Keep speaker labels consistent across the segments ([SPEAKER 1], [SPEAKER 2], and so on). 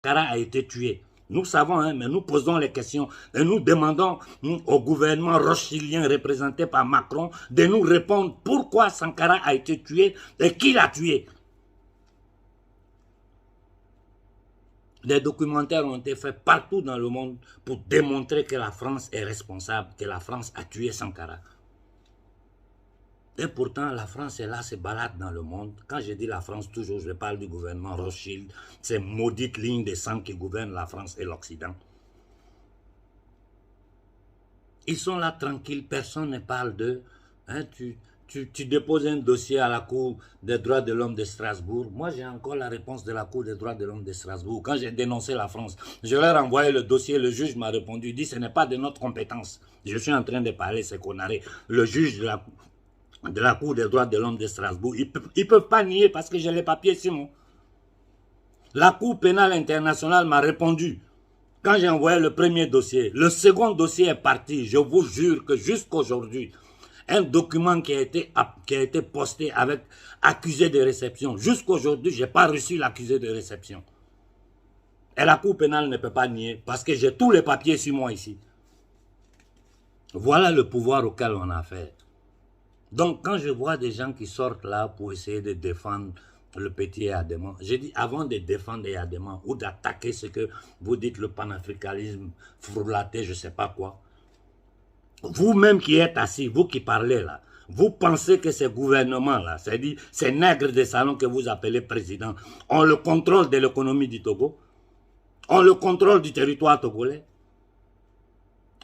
[SPEAKER 1] Sankara a été tué. Nous savons, hein, mais nous posons les questions et nous demandons au gouvernement rothschildien représenté par Macron de nous répondre pourquoi Sankara a été tué et qui l'a tué. Des documentaires ont été faits partout dans le monde pour démontrer que la France est responsable, que la France a tué Sankara. Et pourtant, la France est là, se balade dans le monde. Quand je dis la France, toujours, je parle du gouvernement Rothschild, ces maudites lignes de sang qui gouvernent la France et l'Occident. Ils sont là tranquilles, personne ne parle d'eux. Hein, tu déposes un dossier à la Cour des droits de l'homme de Strasbourg. Moi, j'ai encore la réponse de la Cour des droits de l'homme de Strasbourg. Quand j'ai dénoncé la France, je leur ai envoyé le dossier, le juge m'a répondu, il dit, ce n'est pas de notre compétence. Je suis en train de parler, c'est qu'on arrête. Le juge de la Cour des droits de l'homme de Strasbourg, ils ne peuvent pas nier parce que j'ai les papiers sur moi. La Cour pénale internationale m'a répondu. Quand j'ai envoyé le premier dossier, le second dossier est parti. Je vous jure que jusqu'aujourd'hui, un document qui a été posté avec accusé de réception, jusqu'aujourd'hui, je n'ai pas reçu l'accusé de réception. Et la Cour pénale ne peut pas nier parce que j'ai tous les papiers sur moi ici. Voilà le pouvoir auquel on a affaire. Donc, quand je vois des gens qui sortent là pour essayer de défendre le petit Eyadema, j'ai dit avant de défendre Eyadema ou d'attaquer ce que vous dites le panafricanisme frelaté, je ne sais pas quoi, vous-même qui êtes assis, vous qui parlez là, vous pensez que ces gouvernements-là, c'est-à-dire ces nègres de salon que vous appelez président, ont le contrôle de l'économie du Togo, ont le contrôle du territoire togolais?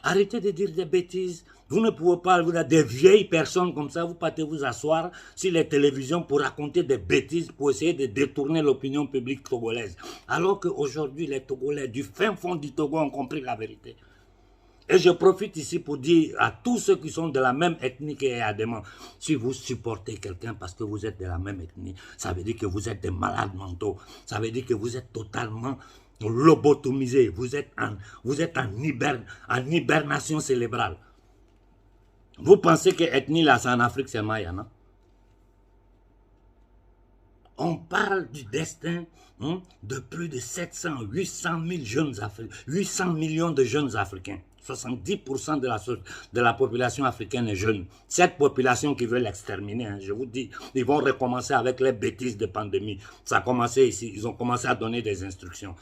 [SPEAKER 1] Arrêtez de dire des bêtises. Vous ne pouvez pas, vous avez des vieilles personnes comme ça, vous partez vous asseoir sur les télévisions pour raconter des bêtises, pour essayer de détourner l'opinion publique togolaise. Alors qu'aujourd'hui, les Togolais du fin fond du Togo ont compris la vérité. Et je profite ici pour dire à tous ceux qui sont de la même ethnie qu'Eyadema, si vous supportez quelqu'un parce que vous êtes de la même ethnie, ça veut dire que vous êtes des malades mentaux. Ça veut dire que vous êtes totalement lobotomisé. Vous êtes en hibernation cérébrale. Vous pensez que ethnie là, c'est en Afrique seulement, Yana? On parle du destin de plus de 700, 800 000 jeunes Africains, 800 millions de jeunes Africains. 70% de la population africaine est jeune. Cette population qui veut l'exterminer, hein, je vous dis, ils vont recommencer avec les bêtises de pandémie. Ça a commencé ici, ils ont commencé à donner des instructions.